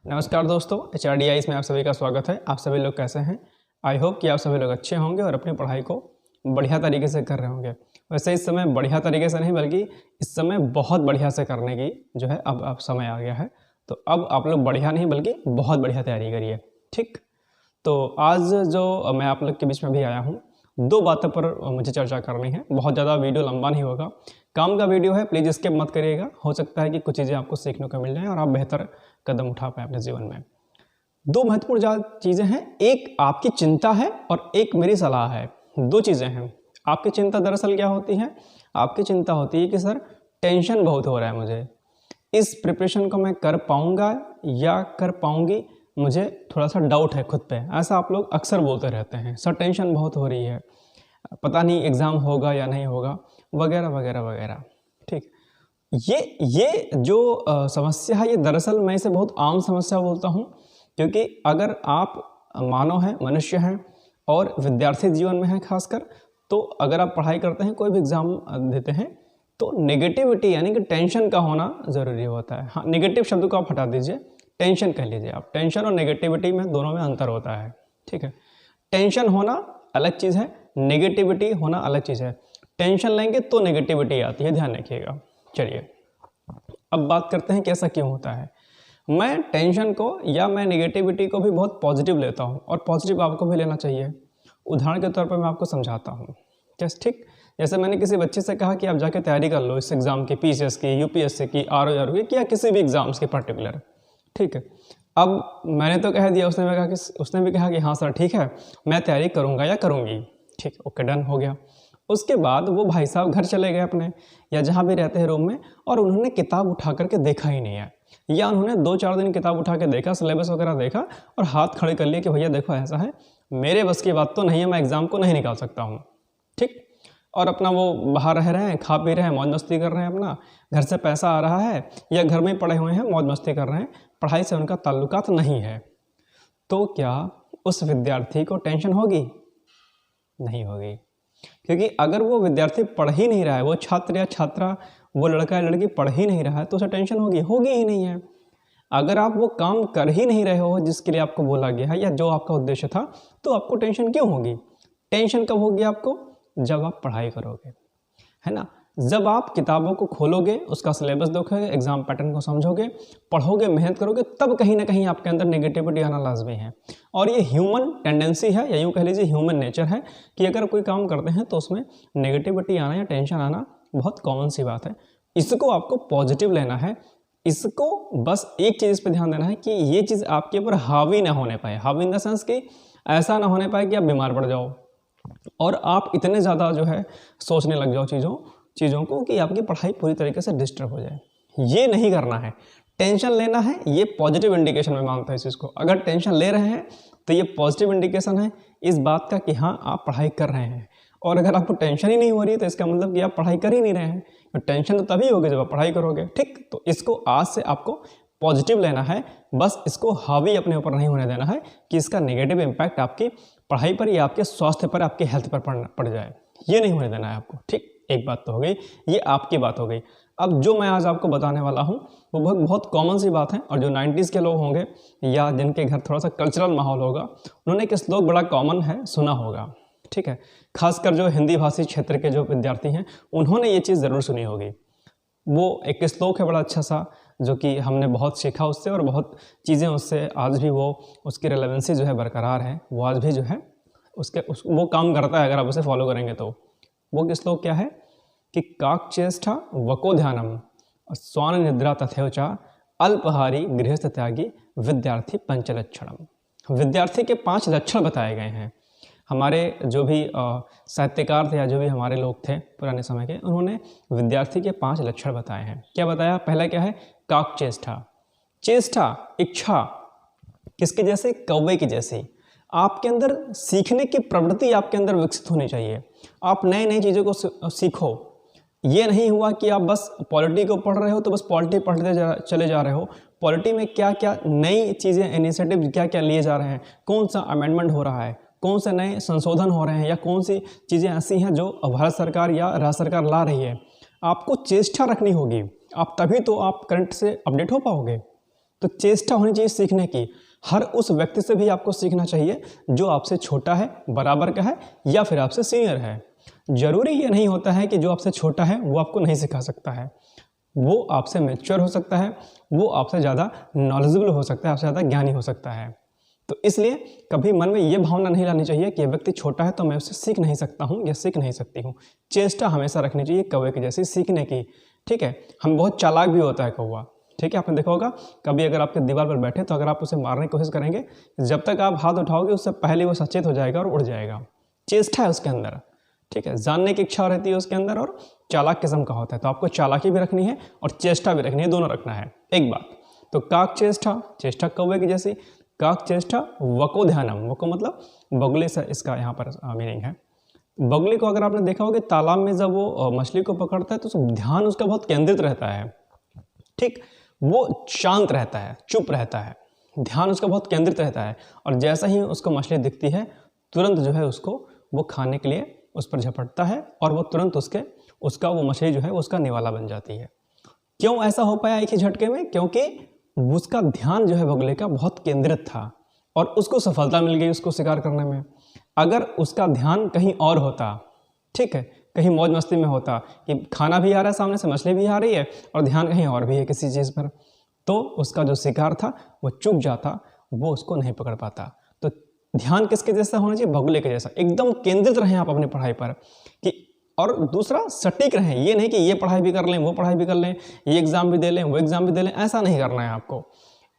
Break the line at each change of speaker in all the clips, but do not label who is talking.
नमस्कार दोस्तों, HRDI में आप सभी का स्वागत है। आप सभी लोग कैसे हैं? आई होप कि आप सभी लोग अच्छे होंगे और अपनी पढ़ाई को बढ़िया तरीके से कर रहे होंगे। वैसे इस समय बढ़िया तरीके से नहीं बल्कि इस समय बहुत बढ़िया से करने की जो है अब समय आ गया है। तो अब आप लोग बढ़िया नहीं बल्कि बहुत बढ़िया तैयारी करिए। ठीक, तो आज जो मैं आप लोग के बीच में भी आया हूँ, दो बातों पर मुझे चर्चा करनी है। बहुत ज़्यादा वीडियो लंबा नहीं होगा, काम का वीडियो है, प्लीज़ स्किप मत करिएगा। हो सकता है कि कुछ चीज़ें आपको सीखने को मिल जाएं और आप बेहतर कदम उठा पाएँ अपने जीवन में। दो महत्वपूर्ण चीज़ें हैं, एक आपकी चिंता है और एक मेरी सलाह है। दो चीज़ें हैं। आपकी चिंता दरअसल क्या होती है? आपकी चिंता होती है कि सर टेंशन बहुत हो रहा है मुझे, इस प्रिपरेशन को मैं कर पाऊँगा या कर पाऊँगी, मुझे थोड़ा सा डाउट है खुद पे। ऐसा आप लोग अक्सर बोलते रहते हैं, सर टेंशन बहुत हो रही है, पता नहीं एग्ज़ाम होगा या नहीं होगा, वगैरह वगैरह वगैरह। ठीक, ये जो समस्या है, ये दरअसल मैं इसे बहुत आम समस्या बोलता हूँ, क्योंकि अगर आप मानव हैं, मनुष्य हैं और विद्यार्थी जीवन में हैं खासकर, तो अगर आप पढ़ाई करते हैं, कोई भी एग्ज़ाम देते हैं, तो नेगेटिविटी यानी कि टेंशन का होना ज़रूरी होता है। हाँ, नेगेटिव शब्द को आप हटा दीजिए, टेंशन कह लीजिए आप। टेंशन और नेगेटिविटी में दोनों में अंतर होता है। ठीक है, टेंशन होना अलग चीज़ है, नेगेटिविटी होना अलग चीज़ है। टेंशन लेंगे तो नेगेटिविटी आती है, ध्यान रखिएगा। चलिए अब बात करते हैं कि ऐसा क्यों होता है। मैं टेंशन को या मैं नेगेटिविटी को भी बहुत पॉजिटिव लेता हूँ और पॉजिटिव आपको भी लेना चाहिए। उदाहरण के तौर पर मैं आपको समझाता हूँ। ठीक, जैसे मैंने किसी बच्चे से कहा कि आप जाके तैयारी कर लो इस एग्ज़ाम की, PCS की, UPSC की, RO की या किसी भी एग्ज़ाम्स की पर्टिकुलर। ठीक है, अब मैंने तो कह दिया, उसने भी कहा कि हाँ सर ठीक है, मैं तैयारी करूँगा या करूँगी। ठीक, ओके, डन हो गया। उसके बाद वो भाई साहब घर चले गए अपने या जहाँ भी रहते हैं रूम में, और उन्होंने किताब उठा करके देखा ही नहीं है, या उन्होंने 2-4 दिन किताब उठा के देखा, सिलेबस वगैरह देखा और हाथ खड़े कर लिए कि भैया देखो ऐसा है, मेरे बस की बात तो नहीं है, मैं एग्ज़ाम को नहीं निकाल सकता हूँ। ठीक, और अपना वो बाहर रह रहे हैं, खा पी रहे हैं, मौज मस्ती कर रहे हैं, अपना घर से पैसा आ रहा है या घर में पड़े हुए हैं, मौज मस्ती कर रहे हैं, पढ़ाई से उनका ताल्लुकात नहीं है। तो क्या उस विद्यार्थी को टेंशन होगी? नहीं होगी, क्योंकि अगर वो विद्यार्थी पढ़ ही नहीं रहा है, वो छात्र या छात्रा, वो लड़का या लड़की पढ़ ही नहीं रहा है, तो उसे टेंशन होगी ही नहीं है। अगर आप वो काम कर ही नहीं रहे हो जिसके लिए आपको बोला गया है या जो आपका उद्देश्य था, तो आपको टेंशन क्यों होगी? टेंशन कब होगी आपको? जब आप पढ़ाई करोगे, है ना। जब आप किताबों को खोलोगे, उसका सिलेबस देखोगे, एग्जाम पैटर्न को समझोगे, पढ़ोगे, मेहनत करोगे, तब कहीं ना कहीं आपके अंदर नेगेटिविटी आना लाजमी है। और ये ह्यूमन टेंडेंसी है, या यूँ कह लीजिए ह्यूमन नेचर है कि अगर कोई काम करते हैं तो उसमें नेगेटिविटी आना या टेंशन आना बहुत कॉमन सी बात है। इसको आपको पॉजिटिव लेना है। इसको बस एक चीज़ पर ध्यान देना है कि ये चीज़ आपके ऊपर हावी ना होने पाए। हावी इन द सेंस कि ऐसा ना होने पाए कि आप बीमार पड़ जाओ और आप इतने ज़्यादा जो है सोचने लग जाओ चीज़ों को कि आपकी पढ़ाई पूरी तरीके से डिस्टर्ब हो जाए। ये नहीं करना है। टेंशन लेना है, ये पॉजिटिव इंडिकेशन में मानता है इस चीज़ को। अगर टेंशन ले रहे हैं तो ये पॉजिटिव इंडिकेशन है इस बात का कि हाँ आप पढ़ाई कर रहे हैं। और अगर आपको टेंशन ही नहीं हो रही है तो इसका मतलब कि आप पढ़ाई कर ही नहीं रहे हैं। तो टेंशन तो तभी होगी जब आप पढ़ाई करोगे। ठीक, तो इसको आज से आपको पॉजिटिव लेना है, बस इसको हावी अपने ऊपर नहीं होने देना है कि इसका नेगेटिव इम्पैक्ट आपकी पढ़ाई पर या आपके स्वास्थ्य पर, आपकी हेल्थ पर पड़ जाए। ये नहीं होने देना है आपको। ठीक, एक बात तो हो गई, ये आपकी बात हो गई। अब जो मैं आज आपको बताने वाला हूँ वो बहुत कॉमन सी बात है, और जो 90s के लोग होंगे या जिनके घर थोड़ा सा कल्चरल माहौल होगा, उन्होंने एक श्लोक बड़ा कॉमन है, सुना होगा। ठीक है, खासकर जो हिंदी भाषी क्षेत्र के जो विद्यार्थी हैं उन्होंने ये चीज़ ज़रूर सुनी होगी। वो एक श्लोक है बड़ा अच्छा सा, जो कि हमने बहुत सीखा उससे और बहुत चीज़ें उससे आज भी वो उसकी रेलेवेंसी जो है बरकरार है। वो आज भी जो है वो काम करता है अगर आप उसे फॉलो करेंगे तो। वो श्लोक क्या है कि काकचेष्टा वको ध्यानम स्वान निद्रा तथैव च अल्पहारी गृहस्थ त्यागी विद्यार्थी पंचलक्षणम। विद्यार्थी के 5 लक्षण बताए गए हैं। हमारे जो भी साहित्यकार थे या जो भी हमारे लोग थे पुराने समय के, उन्होंने विद्यार्थी के 5 लक्षण बताए हैं। क्या बताया? पहला क्या है? काकचेष्टा। चेष्टा, इच्छा, किसके जैसे? कौवे की जैसी। आपके अंदर सीखने की प्रवृत्ति आपके अंदर विकसित होनी चाहिए। आप नई नई चीज़ों को सीखो। ये नहीं हुआ कि आप बस पॉलिटी को पढ़ रहे हो तो बस पॉलिटी पढ़ते चले जा रहे हो। पॉलिटी में क्या क्या नई चीज़ें, इनिशिएटिव क्या क्या लिए जा रहे हैं, कौन सा अमेंडमेंट हो रहा है, कौन से नए संशोधन हो रहे हैं, या कौन सी चीज़ें ऐसी हैं जो भारत सरकार या राज्य सरकार ला रही है, आपको चेष्टा रखनी होगी। आप तभी तो आप करंट से अपडेट हो पाओगे। तो चेष्टा होनी चाहिए सीखने की। हर उस व्यक्ति से भी आपको सीखना चाहिए जो आपसे छोटा है, बराबर का है या फिर आपसे सीनियर है। जरूरी ये नहीं होता है कि जो आपसे छोटा है वो आपको नहीं सिखा सकता है। वो आपसे मैच्योर हो सकता है, वो आपसे ज़्यादा नॉलेजेबल हो सकता है, आपसे ज़्यादा ज्ञानी हो सकता है। तो इसलिए कभी मन में ये भावना नहीं लानी चाहिए कि व्यक्ति छोटा है तो मैं उससे सीख नहीं सकता हूँ या सीख नहीं सकती हूँ। चेष्टा हमेशा रखनी चाहिए कौवे की जैसी सीखने की। ठीक है, हम बहुत चालाक भी होता है कौवा। ठीक है, आपने देखा होगा कभी अगर आपके दीवार पर बैठे तो अगर आप उसे मारने की कोशिश करेंगे, जब तक आप हाथ उठाओगे उससे पहले वो सचेत हो जाएगा और उड़ जाएगा। चेष्टा है उसके अंदर। ठीक है, जानने की इच्छा रहती है उसके अंदर और चालाक किस्म का होता है। तो आपको चालाकी भी रखनी है और चेष्टा भी रखनी है, दोनों रखना है। एक बात तो काक चेष्टा, चेष्टा कौवे की जैसी। काक चेष्टा वको ध्यानम, वको मतलब बगुले से इसका यहाँ पर मीनिंग है। बगुले को अगर आपने देखा होगा तालाब में जब वो मछली को पकड़ता है तो ध्यान उसका बहुत केंद्रित रहता है। ठीक, वो शांत रहता है, चुप रहता है, ध्यान उसका बहुत केंद्रित रहता है। और जैसा ही उसको मछली दिखती है तुरंत जो है उसको वो खाने के लिए उस पर झपटता है और वो तुरंत उसका वो मछली जो है उसका निवाला बन जाती है। क्यों ऐसा हो पाया एक ही झटके में? क्योंकि उसका ध्यान जो है बगुले का बहुत केंद्रित था और उसको सफलता मिल गई उसको शिकार करने में। अगर उसका ध्यान कहीं और होता, ठीक है, कहीं मौज मस्ती में होता कि खाना भी आ रहा है सामने से, मछली भी आ रही है और ध्यान कहीं और भी है किसी चीज़ पर, तो उसका जो शिकार था वो चूक जाता, वो उसको नहीं पकड़ पाता। तो ध्यान किसके जैसा होना चाहिए? बगुले के जैसा। एकदम केंद्रित रहें आप अपनी पढ़ाई पर कि, और दूसरा सटीक रहें। ये नहीं कि ये पढ़ाई भी कर लें, वो पढ़ाई भी कर लें, ये एग्ज़ाम भी दे लें, वो एग्ज़ाम भी दे लें, ऐसा नहीं करना है आपको।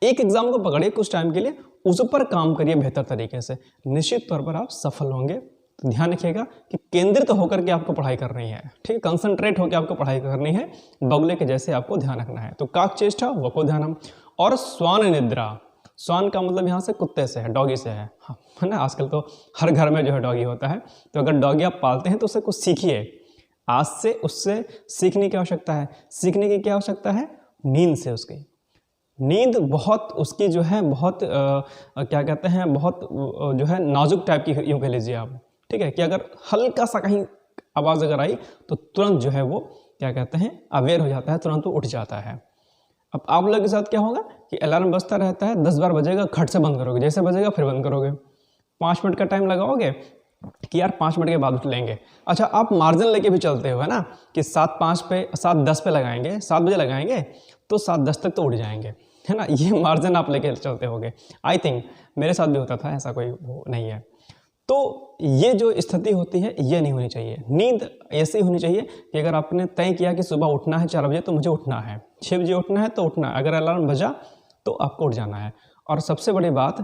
एक एग्ज़ाम को पकड़िए कुछ टाइम के लिए, उस पर काम करिए बेहतर तरीके से, निश्चित तौर पर आप सफल होंगे। तो ध्यान रखिएगा कि केंद्रित होकर के आपको पढ़ाई करनी है। ठीक है, कंसंट्रेट होकर आपको पढ़ाई करनी है, बगुले के जैसे आपको ध्यान रखना है। तो काक चेष्टा वको ध्यानम। और स्वान निद्रा, स्वान का मतलब यहाँ से कुत्ते से है, डॉगी से है। हाँ, है ना, आजकल तो हर घर में जो है डॉगी होता है। तो अगर डॉगी आप पालते हैं तो उससे कुछ सीखिए। आज से उससे सीखने की आवश्यकता है। सीखने की क्या आवश्यकता है? नींद से। उसकी नींद बहुत, उसकी जो है बहुत क्या कहते हैं, बहुत जो है नाजुक टाइप की, यूँ कह लीजिए आप। ठीक है, कि अगर हल्का सा कहीं आवाज़ अगर आई तो तुरंत जो है वो क्या कहते हैं अवेयर हो जाता है, तुरंत वो उठ जाता है। अब आप लोग के साथ क्या होगा कि अलार्म बजता रहता है, 10 बार बजेगा, खट से बंद करोगे, जैसे बजेगा फिर बंद करोगे। 5 मिनट का टाइम लगाओगे कि यार 5 मिनट के बाद उठ लेंगे। अच्छा, आप मार्जिन लेके भी चलते हो, है ना, कि 7:10 पे लगाएंगे, 7 बजे लगाएंगे तो 7:10 तक तो उठ जाएंगे, है ना। ये मार्जिन आप लेके चलते होगे। आई थिंक मेरे साथ भी होता था, ऐसा कोई वो नहीं है। तो ये जो स्थिति होती है ये नहीं होनी चाहिए। नींद ऐसी होनी चाहिए कि अगर आपने तय किया कि सुबह उठना है 4 बजे तो मुझे उठना है, 6 बजे उठना है तो उठना है। अगर अलार्म बजा तो आपको उठ जाना है। और सबसे बड़ी बात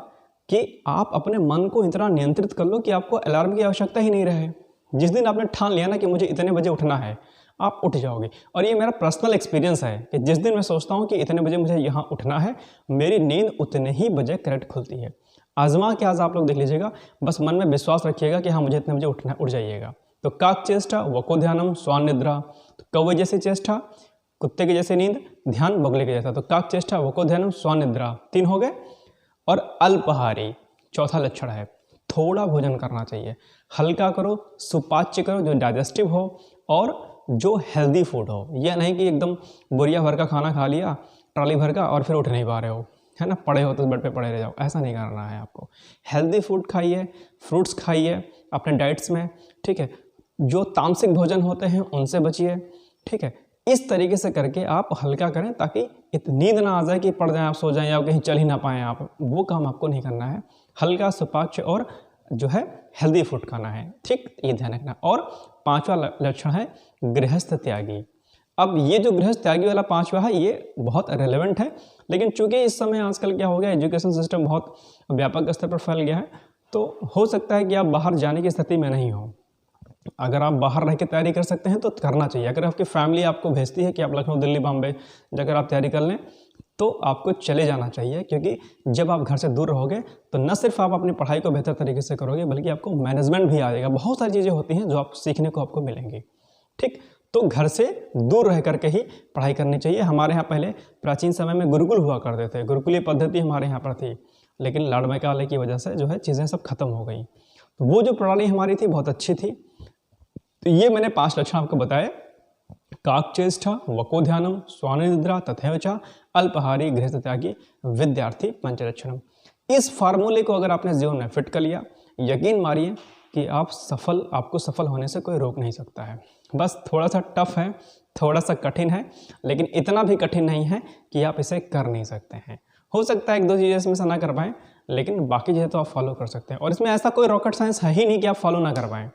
कि आप अपने मन को इतना नियंत्रित कर लो कि आपको अलार्म की आवश्यकता ही नहीं रहे। जिस दिन आपने ठान लिया ना कि मुझे इतने बजे उठना है, आप उठ जाओगे। और ये मेरा पर्सनल एक्सपीरियंस है कि जिस दिन मैं सोचता हूँ कि इतने बजे मुझे यहाँ उठना है, मेरी नींद उतने ही बजे करेक्ट खुलती है। आजमा के आज आप लोग देख लीजिएगा, बस मन में विश्वास रखिएगा कि हाँ मुझे इतने बजे उठना है, उठ जाइएगा। तो काक चेष्टा वको ध्यानम स्वान निद्रा। तो कौवे जैसी चेष्टा, कुत्ते की जैसी नींद, ध्यान बगुले के जैसा। तो काक चेष्टा वको ध्यानम स्वान निद्रा 3 हो गए। और अल्पाहारी चौथा लक्षण है, थोड़ा भोजन करना चाहिए, हल्का करो, सुपाच्य करो, जो डाइजेस्टिव हो और जो हेल्दी फूड हो। यह नहीं कि एकदम बोरिया भर का खाना खा लिया, ट्रॉली भर का, और फिर उठ नहीं पा रहे हो, है ना, पड़े हो तो बेड पे पड़े रह जाओ, ऐसा नहीं करना है आपको। हेल्दी फूड खाइए, फ्रूट्स खाइए अपने डाइट्स में, ठीक है। जो तामसिक भोजन होते हैं उनसे बचिए, ठीक है। इस तरीके से करके आप हल्का करें ताकि इतनी नींद ना आ जाए कि पड़ जाएं, आप सो जाएं या कहीं चल ही ना पाएँ आप। वो काम आपको नहीं करना है। हल्का सुपाच्य और जो है हेल्दी फूड खाना है, ठीक, ये ध्यान रखना। और 5वां लक्षण है गृहस्थ त्यागी। अब ये जो गृहस्थ त्यागी वाला 5वां है ये बहुत रेलेवेंट है, लेकिन चूंकि इस समय आजकल क्या हो गया, एजुकेशन सिस्टम बहुत व्यापक स्तर पर फैल गया है, तो हो सकता है कि आप बाहर जाने की स्थिति में नहीं हो। अगर आप बाहर रह के तैयारी कर सकते हैं तो करना चाहिए। अगर आपकी फैमिली आपको भेजती है कि आप लखनऊ, दिल्ली, बॉम्बे जाकर आप तैयारी कर लें, तो आपको चले जाना चाहिए। क्योंकि जब आप घर से दूर रहोगे तो न सिर्फ आप अपनी पढ़ाई को बेहतर तरीके से करोगे, बल्कि आपको मैनेजमेंट भी आ जाएगा। बहुत सारी चीज़ें होती हैं जो आप सीखने को आपको मिलेंगी, ठीक। तो घर से दूर रह करके ही पढ़ाई करनी चाहिए। हमारे यहाँ पहले प्राचीन समय में गुरुकुल हुआ करते थे, गुरुकुलीय पद्धति हमारे यहाँ पर थी, लेकिन लाड़ मैकाले की वजह से जो है चीज़ें सब खत्म हो गई। तो वो जो प्रणाली हमारी थी बहुत अच्छी थी। तो ये मैंने 5 लक्षण आपको बताए। काकचेष्टा वको ध्यानम स्वानिद्रा तथैव च अल्पहारी गृहस्थत्यागी विद्यार्थी पंचलक्षणम। इस फार्मूले को अगर आपने जीवन में फिट कर लिया, यकीन मानिए कि आपको सफल होने से कोई रोक नहीं सकता है। बस थोड़ा सा टफ है, थोड़ा सा कठिन है, लेकिन इतना भी कठिन नहीं है कि आप इसे कर नहीं सकते हैं। हो सकता है एक दो चीज़ें इसमें से ना कर पाएँ, लेकिन बाकी चीज़ें तो आप फॉलो कर सकते हैं। और इसमें ऐसा कोई रॉकेट साइंस है ही नहीं कि आप फॉलो ना कर पाएँ।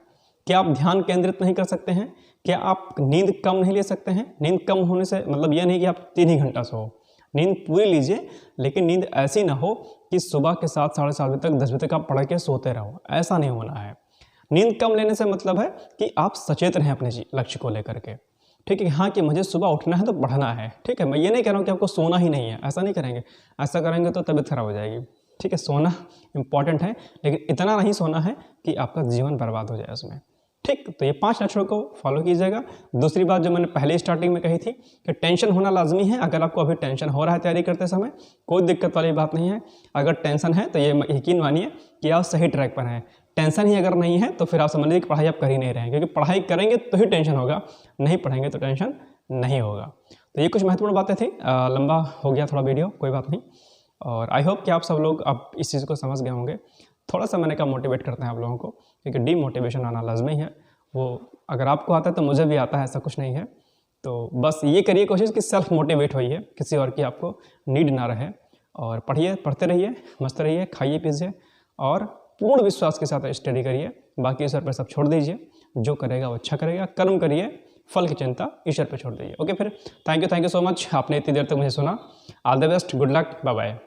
क्या आप ध्यान केंद्रित नहीं कर सकते हैं? क्या आप नींद कम नहीं ले सकते हैं? नींद कम होने से मतलब यह नहीं कि आप 3 ही घंटा सो, नींद पूरी लीजिए, लेकिन नींद ऐसी ना हो कि सुबह के 7 साढ़े 7 बजे तक 10 बजे तक आप पढ़ के सोते रहो, ऐसा नहीं होना है। नींद कम लेने से मतलब है कि आप सचेत रहें अपने लक्ष्य को लेकर के, ठीक है। हाँ कि मुझे सुबह उठना है तो पढ़ना है, ठीक है। मैं ये नहीं कह रहा हूँ कि आपको सोना ही नहीं है, ऐसा नहीं करेंगे। ऐसा करेंगे तो तबीयत खराब हो जाएगी, ठीक है। सोना इंपॉर्टेंट है, लेकिन इतना नहीं सोना है कि आपका जीवन बर्बाद हो जाए उसमें, ठीक। तो ये 5 लक्षणों को फॉलो कीजिएगा। दूसरी बात जो मैंने पहले स्टार्टिंग में कही थी कि टेंशन होना लाजमी है। अगर आपको अभी टेंशन हो रहा है तैयारी करते समय, कोई दिक्कत वाली बात नहीं है। अगर टेंशन है तो ये यकीन मानिए कि आप सही ट्रैक पर हैं। टेंशन ही अगर नहीं है तो फिर आप समझ लीजिए कि पढ़ाई आप कर ही नहीं रहे हैं, क्योंकि पढ़ाई करेंगे तो ही टेंशन होगा, नहीं पढ़ेंगे तो टेंशन नहीं होगा। तो ये कुछ महत्वपूर्ण बातें थी। लंबा हो गया थोड़ा वीडियो, कोई बात नहीं। और आई होप कि आप सब लोग अब इस चीज़ को समझ गए होंगे। थोड़ा सा मैंने कहा मोटिवेट करते हैं आप लोगों को, क्योंकि डीमोटिवेशन आना लाजमी है। वो अगर आपको आता है तो मुझे भी आता है, ऐसा कुछ नहीं है। तो बस ये करिए कोशिश कि सेल्फ मोटिवेट होइए, किसी और की आपको नीड ना रहे। और पढ़िए, पढ़ते रहिए, मस्त रहिए, खाइए पीजिए और पूर्ण विश्वास के साथ स्टडी करिए। बाकी ईश्वर पर सब छोड़ दीजिए, जो करेगा वो अच्छा करेगा। कर्म करिए, फल की चिंता ईश्वर पर छोड़ दीजिए। ओके, फिर थैंक यू सो मच, आपने इतनी देर तक मुझे सुना। All the best, good luck, bye bye.